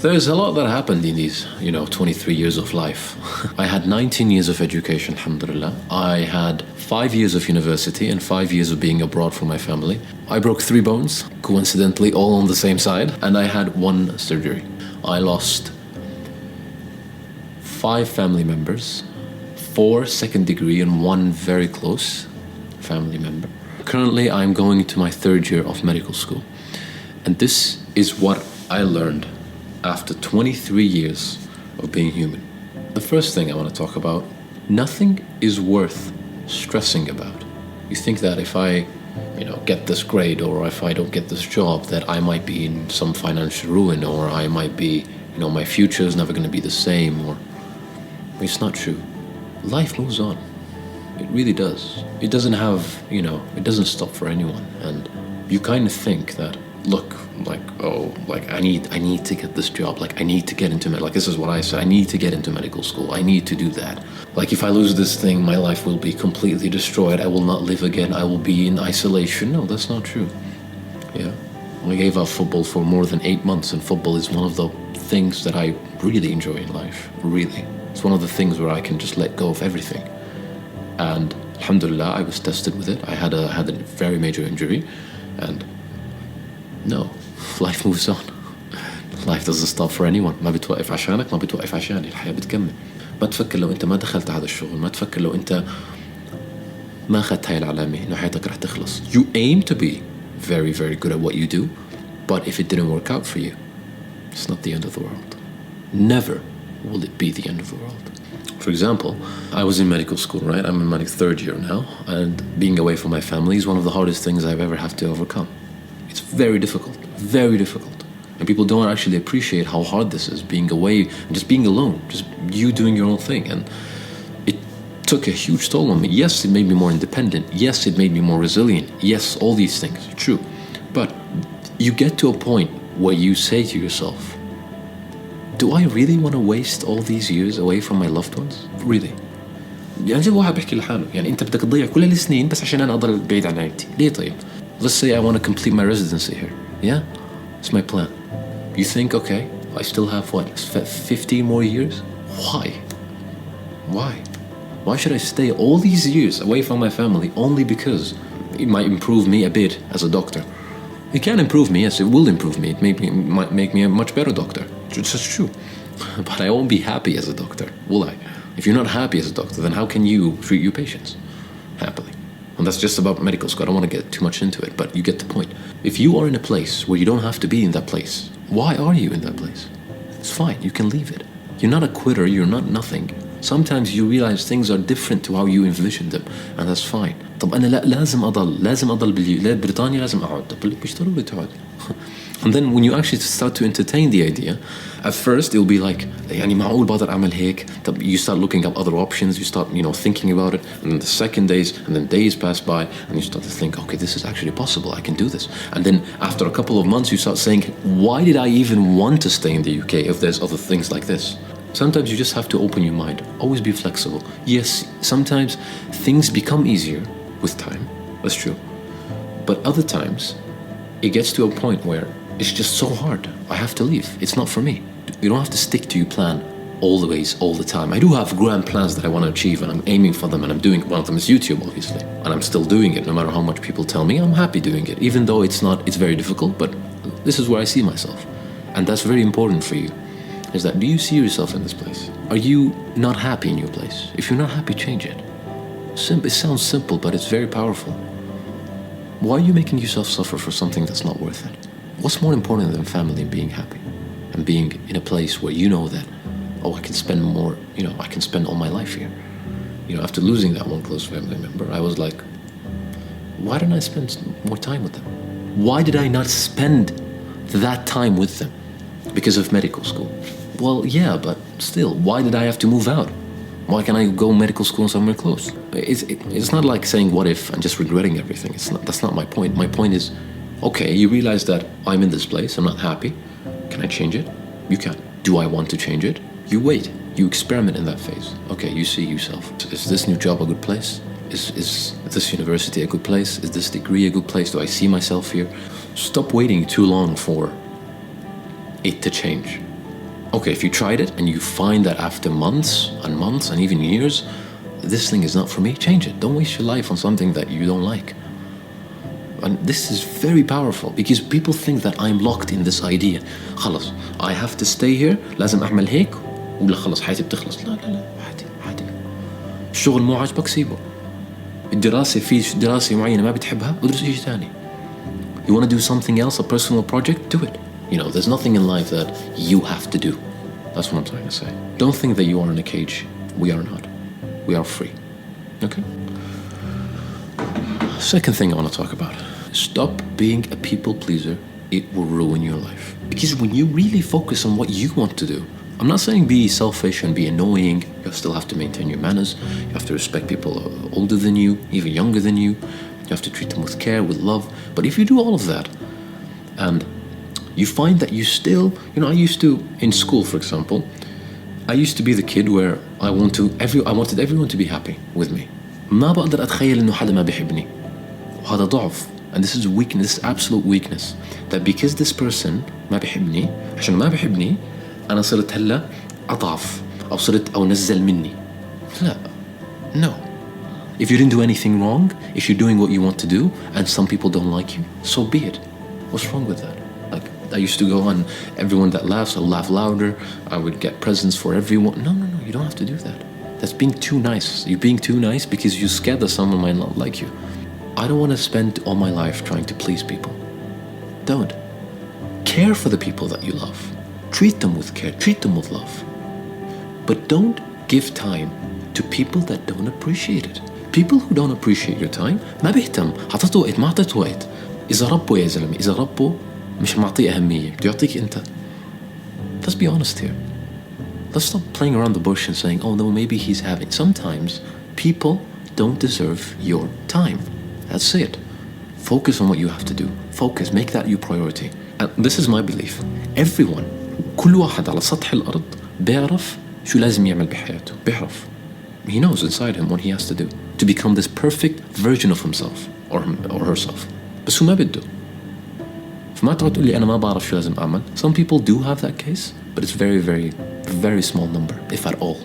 There's a lot that happened in these, 23 years of life. I had 19 years of education, alhamdulillah. I had 5 years of university and 5 years of being abroad for my family. I broke 3 bones, coincidentally, all on the same side, and I had 1 surgery. I lost 5 family members, 4 second degree, and 1 very close family member. Currently, I'm going to my 3rd year of medical school. And this is what I learned after 23 years of being human. The first thing I want to talk about, nothing is worth stressing about. You think that if I, get this grade, or if I don't get this job, that I might be in some financial ruin, or I might be, my future is never going to be the same, or it's not true. Life moves on. It really does. It doesn't have, it doesn't stop for anyone. And you kind of think that, look, I need to get this job. I need to get into this is what I said. I need to get into medical school. I need to do that. If I lose this thing, my life will be completely destroyed. I will not live again. I will be in isolation. No, that's not true. Yeah. I gave up football for more than 8 months, and football is one of the things that I really enjoy in life. Really. It's one of the things where I can just let go of everything. And alhamdulillah, I was tested with it. I had a very major injury, and no, life moves on. Life doesn't stop for anyone. ما بتوقف عشانك، ما بتوقف عشاني. الحياة بتكمل. ما تفكر لو أنت ما دخلت هذا الشغل، ما تفكر لو أنت ما أخذت هاي العلامة إنه حياتك رح تخلص. You aim to be very, very good at what you do, but if it didn't work out for you, it's not the end of the world. Never will it be the end of the world. For example, I was in medical school, right? I'm in my 3rd year now, and being away from my family is one of the hardest things I've ever had to overcome. It's very difficult, very difficult. And people don't actually appreciate how hard this is, being away and just being alone, just you doing your own thing. And it took a huge toll on me. Yes, it made me more independent. Yes, it made me more resilient. Yes, all these things, true. But you get to a point where you say to yourself, do I really want to waste all these years away from my loved ones? Really? يعني زي واحد بيحكي لحاله، يعني أنت بدك تضيع كل السنين بس عشان أنا أضل بعيد عن عائلتي. ليه طيب؟ Let's say I want to complete my residency here. Yeah? It's my plan. You think, okay, I still have 15 more years? Why? Why? Why should I stay all these years away from my family only because it might improve me a bit as a doctor? It can improve me, yes, it will improve me. It might make me a much better doctor. It's just true. But I won't be happy as a doctor, will I? If you're not happy as a doctor, then how can you treat your patients happily? And that's just about medical school. I don't want to get too much into it, but you get the point. If you are in a place where you don't have to be in that place, why are you in that place? It's fine, you can leave it. You're not a quitter, you're not nothing. Sometimes you realize things are different to how you envisioned them, and that's fine. طب أنا لازم أضل بريطانيا لازم أقعد. طب مش ضروري تقعد. And then when you actually start to entertain the idea, at first it will be like, يعني معقول بقدر أعمل هيك. طب you start looking up other options, you start, thinking about it, and then the second days, and then days pass by, and you start to think, okay, this is actually possible, I can do this. And then after a couple of months, you start saying, why did I even want to stay in the UK if there's other things like this? Sometimes you just have to open your mind. Always be flexible. Yes, sometimes things become easier with time. That's true. But other times, it gets to a point where it's just so hard. I have to leave. It's not for me. You don't have to stick to your plan always, all the time. I do have grand plans that I want to achieve, and I'm aiming for them, and I'm doing. One of them is YouTube, obviously. And I'm still doing it, no matter how much people tell me. I'm happy doing it, even though it's very difficult, but this is where I see myself. And that's very important for you. Is that, do you see yourself in this place? Are you not happy in your place? If you're not happy, change it. It sounds simple, but it's very powerful. Why are you making yourself suffer for something that's not worth it? What's more important than family and being happy? And being in a place where you know that, I can spend more, I can spend all my life here. After losing that one close family member, I was like, why didn't I spend more time with them? Why did I not spend that time with them? Because of medical school. Well, yeah, but still, why did I have to move out? Why can't I go medical school somewhere close? It's not like saying what if and just regretting everything. That's not my point. My point is, okay, you realize that I'm in this place, I'm not happy. Can I change it? You can. Do I want to change it? You wait. You experiment in that phase. Okay, you see yourself. Is this new job a good place? Is this university a good place? Is this degree a good place? Do I see myself here? Stop waiting too long for it to change. Okay, if you tried it and you find that after months and even years, this thing is not for me, change it. Don't waste your life on something that you don't like. And this is very powerful because people think that I'm locked in this idea. خلص, I have to stay here, لازم أعمل هيك ولا خلص حياتي بتخلص. لا لا لا, عادي. الشغل مو عاجبك سيبه. الدراسة في دراسة معينة ما بتحبها ادرس شيء ثاني. You want to do something else, a personal project, do it. You know, there's nothing in life that you have to do. That's what I'm trying to say. Don't think that you are in a cage. We are not. We are free. Okay? Second thing I want to talk about. Stop being a people pleaser. It will ruin your life. Because when you really focus on what you want to do, I'm not saying be selfish and be annoying. You still have to maintain your manners. You have to respect people older than you, even younger than you. You have to treat them with care, with love. But if you do all of that, and you find that you still, I used to, in school, for example, I used to be the kid where I wanted everyone to be happy with me. ما بقدر أتخيل إنه حدا ما بيحبني. وهذا ضعف. And this is weakness, this is absolute weakness. That because this person ما بيحبني, عشان ما بيحبني, أنا صرت هلا أضعف أو نزل مني. لا. No. If you didn't do anything wrong, if you're doing what you want to do, and some people don't like you, so be it. What's wrong with that? Like, I used to go on, everyone that laughs, I'll laugh louder. I would get presents for everyone. No, you don't have to do that. That's being too nice. You're being too nice because you're scared that someone might not like you. I don't want to spend all my life trying to please people. Don't. Care for the people that you love. Treat them with care, treat them with love. But don't give time to people that don't appreciate it. People who don't appreciate your time, ما بيهتم. حطيته وقت ما حطيته وقت. إذا ربوا يا زلمة، إذا ربوا مش معطيه أهمية، بده يعطيك أنت. Let's be honest here. Let's stop playing around the bush and saying, oh no, maybe he's having. Sometimes people don't deserve your time. That's it. Focus on what you have to do. Focus, make that your priority. And this is my belief. Everyone, كل واحد على سطح الأرض بيعرف شو لازم يعمل بحياته. بيعرف. He knows inside him what he has to do to become this perfect version of himself or herself. بس هو ما بده. فما تقعد تقول لي أنا ما بعرف شو لازم أعمل. Some people do have that case, but it's very, very, very small number, if at all.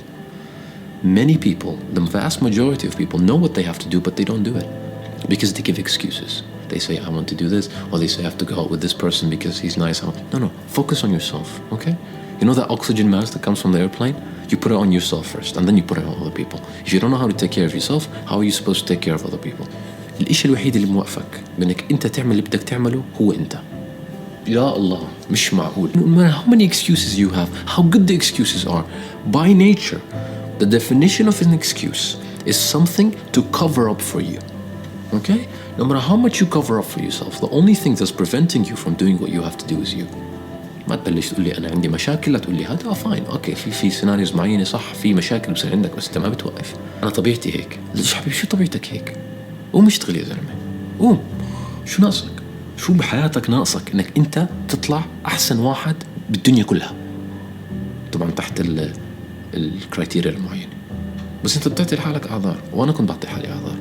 Many people, the vast majority of people know what they have to do, but they don't do it because they give excuses. They say, I want to do this, or they say, I have to go out with this person because he's nice. No, focus on yourself, okay? You know that oxygen mask that comes from the airplane? You put it on yourself first, and then you put it on other people. If you don't know how to take care of yourself, how are you supposed to take care of other people? الإشي الوحيد اللي موقفك بأنك أنت تعمل اللي بدك تعمله هو أنت. يا الله مش معقول. No matter how many excuses you have, how good the excuses are, by nature, the definition of an excuse is something to cover up for you. Okay? No matter how much you cover up for yourself, the only thing that's preventing you from doing what you have to do is you. ما تبلش تقول لي أنا عندي مشاكل، لا تقول لي هذا فاين، أوكي في سيناريوز معينة صح، في مشاكل بصير عندك بس أنت ما بتوقف. أنا طبيعتي هيك. ليش حبيبي شو طبيعتك هيك؟ قوم اشتغل يا زلمة. قوم. شو ناقصك؟ شو بحياتك ناقصك إنك أنت تطلع أحسن واحد بالدنيا كلها. طبعا تحت الكرايتيريا المعينة. بس أنت بتعطي لحالك أعذار، وأنا كنت بعطي حالي أعذار.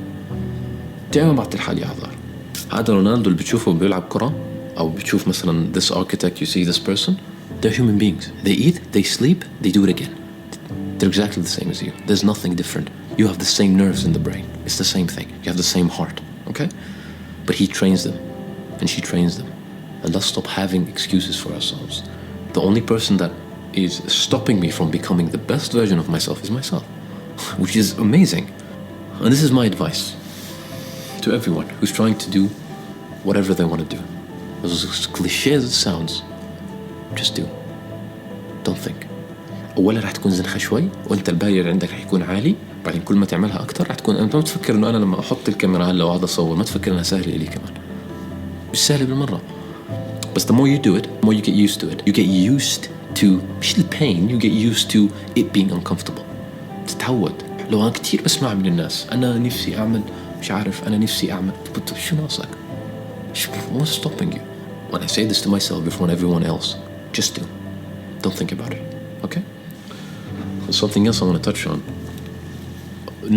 دائما بعطي لحالي أعذار. هذا رونالدو اللي بتشوفه بيلعب كرة أو بتشوف مثلا this architect, you see this person, they're human beings. They eat, they sleep, they do it again. They're exactly the same as you. There's nothing different. You have the same nerves in the brain. It's the same thing. You have the same heart, okay? But he trains them and she trains them. And let's stop having excuses for ourselves. The only person that is stopping me from becoming the best version of myself is myself, which is amazing. And this is my advice to everyone who's trying to do whatever they want to do. As cliche as it sounds, just do. Don't think. أولا رح تكون زنخة شوي وأنت البارير عندك رح يكون عالي. بعدين كل ما تعملها أكتر رح تكون أنت ما تفكر إنه أنا لما أحط الكاميرا هلا وقاعد أصور ما تفكر إنها سهلة إلي كمان. مش سهلة بالمرة. But the more you do it, the more you get used to it. You get used to مش الpain. You get used to it being uncomfortable. تتعود. لو أنا كتير بسمع من الناس أنا نفسي أعمل مش عارف أنا نفسي أعمل. شو ناقصك؟ What's stopping you? When I say this to myself before everyone else, just do. Don't think about it. Okay? Something else I want to touch on.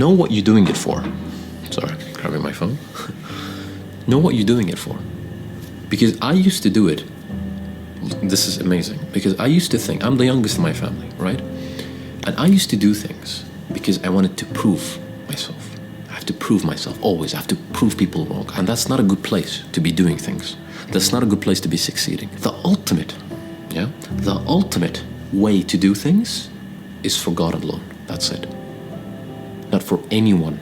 Know what you're doing it for. Sorry, grabbing my phone. Know what you're doing it for. Because I used to do it This is amazing because I used to think, I'm the youngest in my family, right? And I used to do things because I wanted to prove myself. I have to prove myself always. I have to prove people wrong. And that's not a good place to be doing things. That's not a good place to be succeeding. The ultimate way to do things is for God alone. That's it. Not for anyone.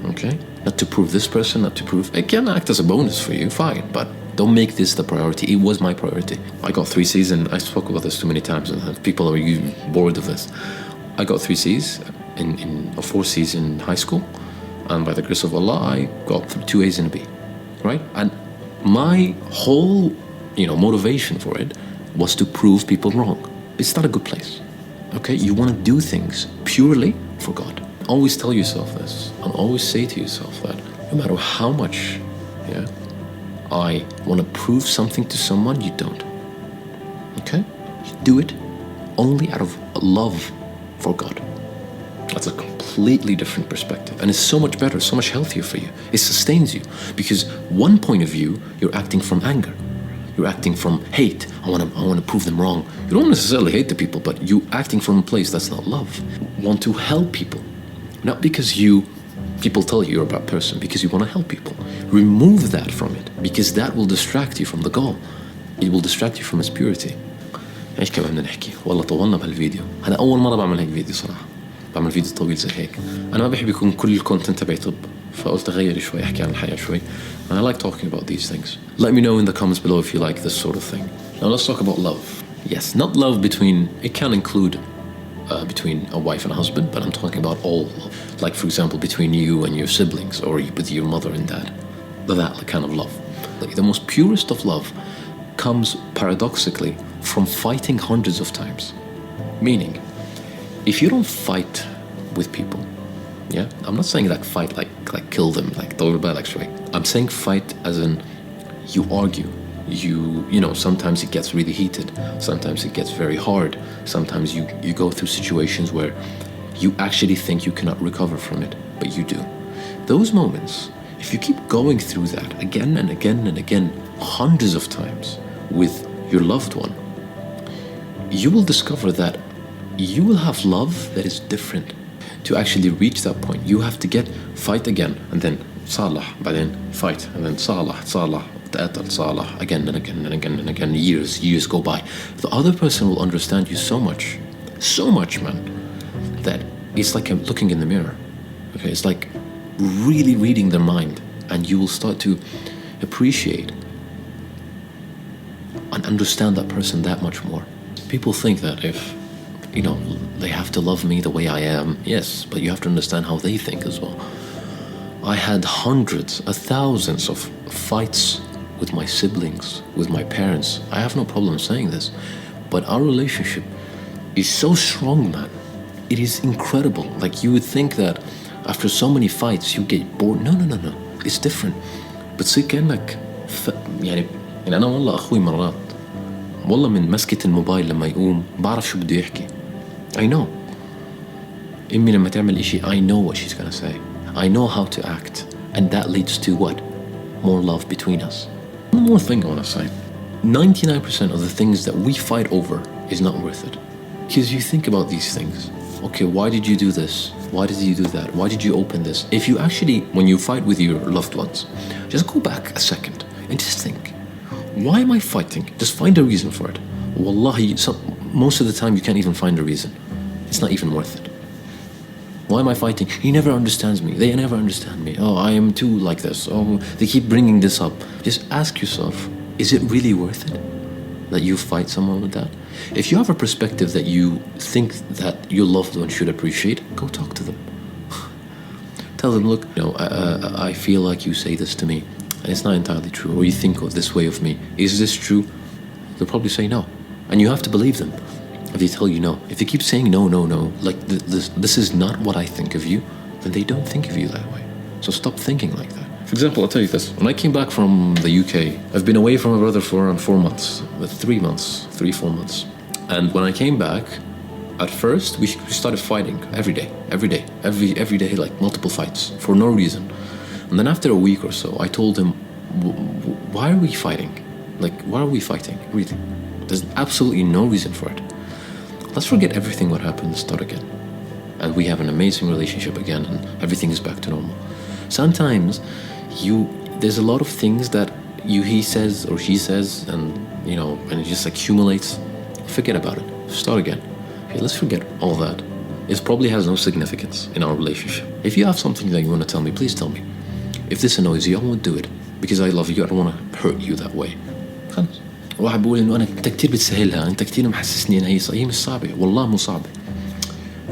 Okay? Not to prove this person, not to prove... It can act as a bonus for you, fine, but don't make this the priority. It was my priority. I got 3 C's, and I spoke about this too many times, and people are bored of this. I got 3 C's in 4 C's in high school, and by the grace of Allah, I got 2 A's and a B, right? And my whole, motivation for it was to prove people wrong. It's not a good place, okay? You want to do things purely for God. Always tell yourself this, and always say to yourself that no matter how much, I want to prove something to someone, you don't, okay? You do it only out of love for God. That's a completely different perspective, and it's so much better, so much healthier for you. It sustains you, because one point of view, you're acting from anger. You're acting from hate. I want to prove them wrong. You don't necessarily hate the people, but you acting from a place that's not love. Want to help people, not because people tell you you're a bad person, because you want to help people. Remove that from it, because that will distract you from the goal. It will distract you from its purity. ايش كمان بدنا نحكي؟ والله طولنا بهالفيديو. هذا أول مرة بعمل هيك فيديو صراحة. بعمل فيديو طويل زي هيك. أنا ما بحب يكون كل الكونتنت تبعي طب، فقلت أغير شوي أحكي عن الحياة شوي. And I like talking about these things. Let me know in the comments below if you like this sort of thing. Now let's talk about love. Yes, not love between, it can include between a wife and a husband, but I'm talking about all love. Like for example, between you and your siblings, or with your mother and dad. That kind of love. The most purest of love comes paradoxically from fighting hundreds of times. Meaning, if you don't fight with people, I'm not saying like fight like kill them, like I'm saying fight as in you argue. Sometimes it gets really heated. Sometimes it gets very hard. Sometimes you go through situations where you actually think you cannot recover from it, but you do. Those moments, if you keep going through that again and again and again, hundreds of times with your loved one, you will discover that you will have love that is different. To actually reach that point, you have to fight again, and then salah, but then fight, and then salah, ta'atal, salah, again and again and again and again. Years go by. The other person will understand you so much, man, that it's like looking in the mirror. Okay, it's like really reading their mind, and you will start to appreciate and understand that person that much more. People think that if they have to love me the way I am. Yes, but you have to understand how they think as well. I had hundreds, thousands of fights with my siblings, with my parents. I have no problem saying this, but our relationship is so strong, man. It is incredible. Like, you would think that after so many fights you get bored. No. It's different. بتصير كأنك يعني أنا والله أخوي مرات والله من مسكة الموبايل لما يقوم بعرف شو بده يحكي. I know. إمي لما تعمل إشي, I know what she's gonna say. I know how to act. And that leads to what? More love between us. One more thing I wanna say. 99% of the things that we fight over is not worth it. Because you think about these things. Okay, why did you do this? Why did you do that? Why did you open this? If you actually, when you fight with your loved ones, just go back a second and just think, why am I fighting? Just find a reason for it. Wallahi, most of the time you can't even find a reason. It's not even worth it. Why am I fighting? He never understands me. They never understand me. Oh, I am too like this. Oh, they keep bringing this up. Just ask yourself, is it really worth it that you fight someone with that? If you have a perspective that you think that your loved one should appreciate, go talk to them. Tell them, look, I feel like you say this to me, and it's not entirely true, or you think of this way of me. Is this true? They'll probably say no. And you have to believe them if they tell you no. If they keep saying no, like this is not what I think of you, then they don't think of you that way. So stop thinking like that. For example, I'll tell you this. When I came back from the UK, I've been away from my brother for around 4 months, 3 months. And when I came back, at first we started fighting every day, like multiple fights for no reason. And then after a week or so, I told him, why are we fighting? Like, why are we fighting? Really? There's absolutely no reason for it. Let's forget everything what happened and start again. And we have an amazing relationship again, and everything is back to normal. Sometimes there's a lot of things that he says or she says, and and it just accumulates. Forget about it. Start again. Okay, let's forget all that. It probably has no significance in our relationship. If you have something that you want to tell me, please tell me. If this annoys you, I won't do it because I love you. I don't want to hurt you that way. خلاص. واحد بيقول إنه أنت كتير بتسهلها، أنت كتير محسسني إن هي مش صعبة. والله مو صعبة.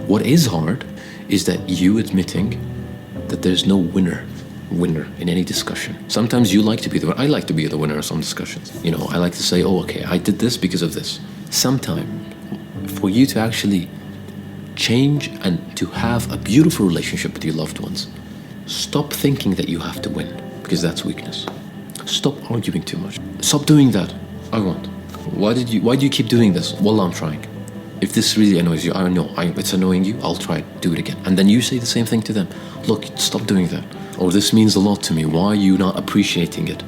What is hard is that you admitting that there's no winner in any discussion. Sometimes you like to be the winner. I like to be the winner of some discussions. I like to say, oh, okay, I did this because of this. Sometimes, for you to actually change and to have a beautiful relationship with your loved ones, stop thinking that you have to win, because that's weakness. Stop arguing too much. Stop doing that. I won't. Why do you keep doing this? Wallah, I'm trying. If this really annoys you, I know it's annoying you, I'll try to do it again. And then you say the same thing to them. Look, stop doing that. Or this means a lot to me. Why are you not appreciating it?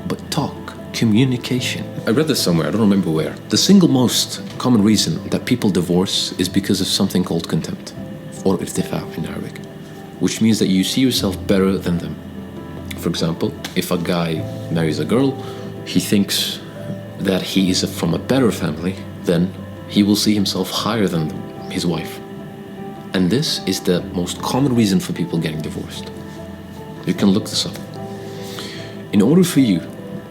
But talk. Communication. I read this somewhere, I don't remember where. The single most common reason that people divorce is because of something called contempt, or irtifa in Arabic, which means that you see yourself better than them. For example, if a guy marries a girl, he thinks that he is from a better family, then he will see himself higher than his wife. And this is the most common reason for people getting divorced. You can look this up. In order for you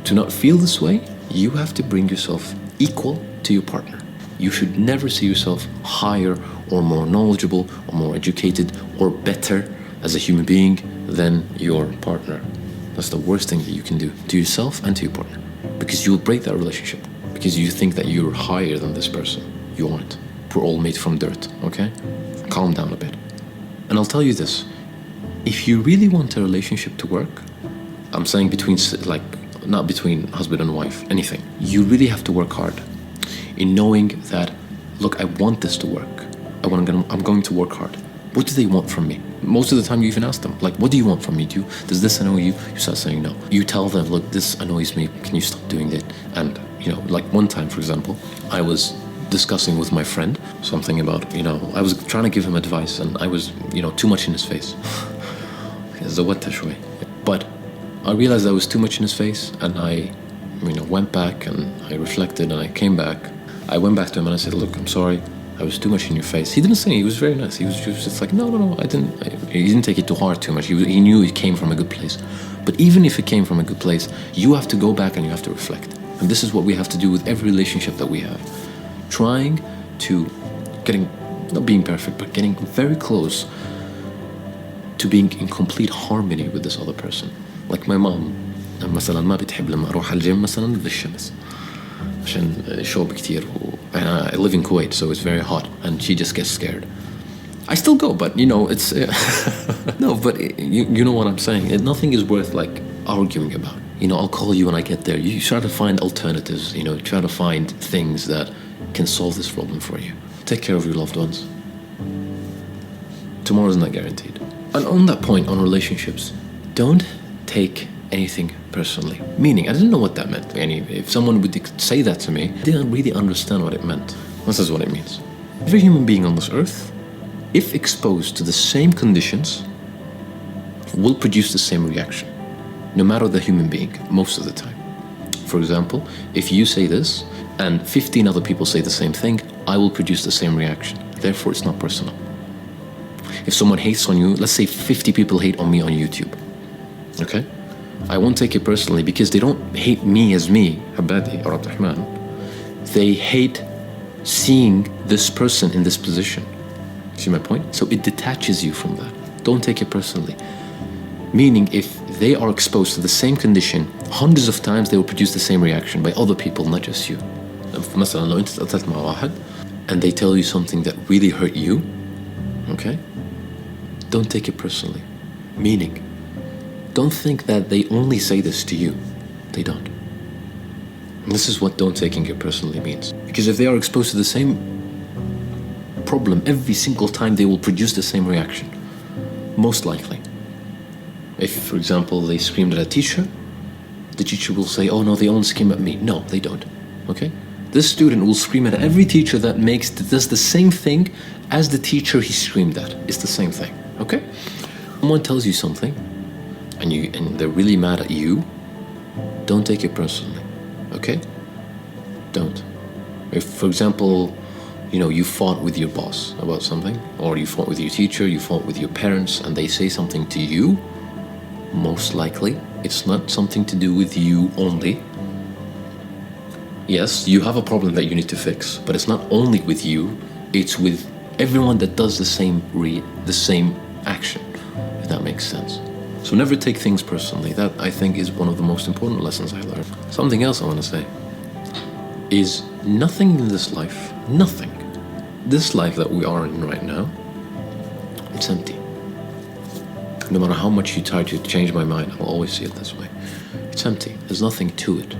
to not feel this way, you have to bring yourself equal to your partner. You should never see yourself higher or more knowledgeable or more educated or better as a human being than your partner. That's the worst thing that you can do to yourself and to your partner, because you will break that relationship because you think that you're higher than this person. You aren't. We're all made from dirt, okay? Calm down a bit. And I'll tell you this. If you really want a relationship to work, I'm saying not between husband and wife, anything. You really have to work hard in knowing that, look, I want this to work. I'm going to work hard. What do they want from me? Most of the time you even ask them, like, what do you want from me? Does this annoy you? You start saying no. You tell them, look, this annoys me. Can you stop doing it? And, like one time, for example, I was discussing with my friend something about, I was trying to give him advice and I was, too much in his face. But I realized I was too much in his face, and I went back and I reflected and I came back. I went back to him and I said, look, I'm sorry, I was too much in your face. He didn't say, he was very nice. He was just like, no, he didn't take it too hard too much. He knew it came from a good place. But even if it came from a good place, you have to go back and you have to reflect. And this is what we have to do with every relationship that we have. Trying to not being perfect, but getting very close to being in complete harmony with this other person. Like my mom, مثلا ما بتحب لما أروح الجيم مثلا بالشمس عشان شوب كتير I live in Kuwait, so it's very hot, and she just gets scared. I still go, but it's no, but you know what I'm saying. Nothing is worth arguing about. I'll call you when I get there. You try to find alternatives. Try to find things that can solve this problem for you. Take care of your loved ones. Tomorrow's not guaranteed. And on that point, on relationships, don't take anything personally. Meaning, I didn't know what that meant. If someone would say that to me, I didn't really understand what it meant. This is what it means. Every human being on this earth, if exposed to the same conditions, will produce the same reaction, no matter the human being, most of the time. For example, if you say this and 15 other people say the same thing, I will produce the same reaction. Therefore, it's not personal. If someone hates on you, let's say 50 people hate on me on YouTube, okay? I won't take it personally because they don't hate me as me, Habadi or Abdurrahman. They hate seeing this person in this position. See my point? So it detaches you from that. Don't take it personally. Meaning, if they are exposed to the same condition hundreds of times, they will produce the same reaction by other people, not just you. مثلا لو أنت تقاتلت مع واحد and they tell you something that really hurt you, okay? Don't take it personally. Meaning, don't think that they only say this to you. They don't. And this is what don't taking it personally means. Because if they are exposed to the same problem every single time, they will produce the same reaction. Most likely. If, for example, they screamed at a teacher, the teacher will say, oh no, they only scream at me. No, they don't. Okay? This student will scream at every teacher that does the same thing as the teacher he screamed at. It's the same thing, okay? Someone tells you something and they're really mad at you, don't take it personally, okay? Don't. If, for example, you fought with your boss about something, or you fought with your teacher, you fought with your parents, and they say something to you, most likely it's not something to do with you only. Yes, you have a problem that you need to fix, but it's not only with you, it's with everyone that does the same action, if that makes sense. So never take things personally. That, I think, is one of the most important lessons I learned. Something else I want to say is nothing in this life, this life that we are in right now, it's empty. No matter how much you try to change my mind, I'll always see it this way. It's empty. There's nothing to it.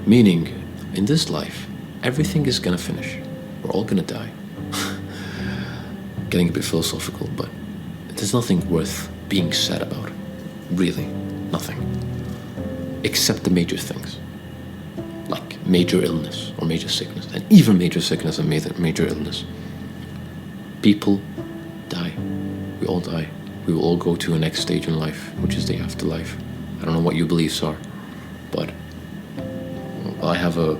Meaning, in this life, everything is gonna finish. We're all gonna die. Getting a bit philosophical, but there's nothing worth being sad about. Really, nothing. Except the major things. Like major illness or major sickness. And even major sickness and major illness. People die. We all die. We will all go to a next stage in life, which is the afterlife. I don't know what your beliefs are, but I have a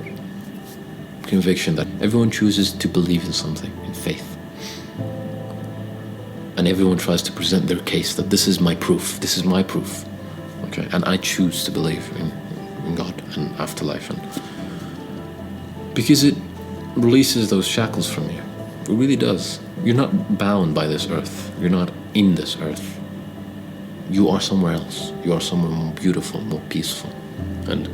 conviction that everyone chooses to believe in something, in faith. And everyone tries to present their case that this is my proof, okay? And I choose to believe in God and afterlife, and because it releases those shackles from you. It really does. You're not bound by this earth. You're not in this earth. You are somewhere else. You are somewhere more beautiful, more peaceful. And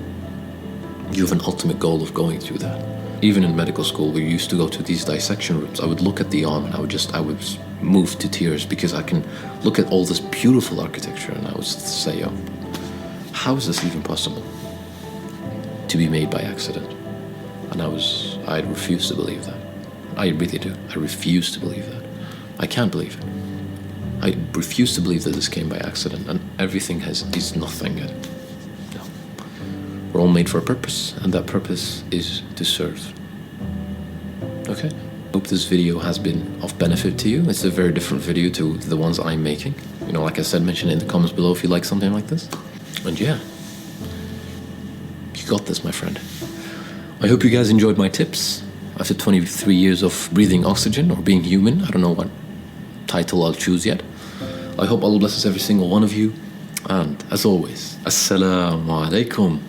you have an ultimate goal of going through that. Even in medical school, we used to go to these dissection rooms. I would look at the arm and I would move to tears because I can look at all this beautiful architecture and I would say, yo, how is this even possible to be made by accident? And I refuse to believe that. I really do. I refuse to believe that. I can't believe it. I refuse to believe that this came by accident and everything is nothing. No. We're all made for a purpose, and that purpose is to serve. Okay? I hope this video has been of benefit to you. It's a very different video to the ones I'm making. Like I said, mention it in the comments below if you like something like this. And yeah, you got this, my friend. I hope you guys enjoyed my tips. After 23 years of breathing oxygen or being human, I don't know what title I'll choose yet. I hope Allah blesses every single one of you. And as always, Assalamu alaikum.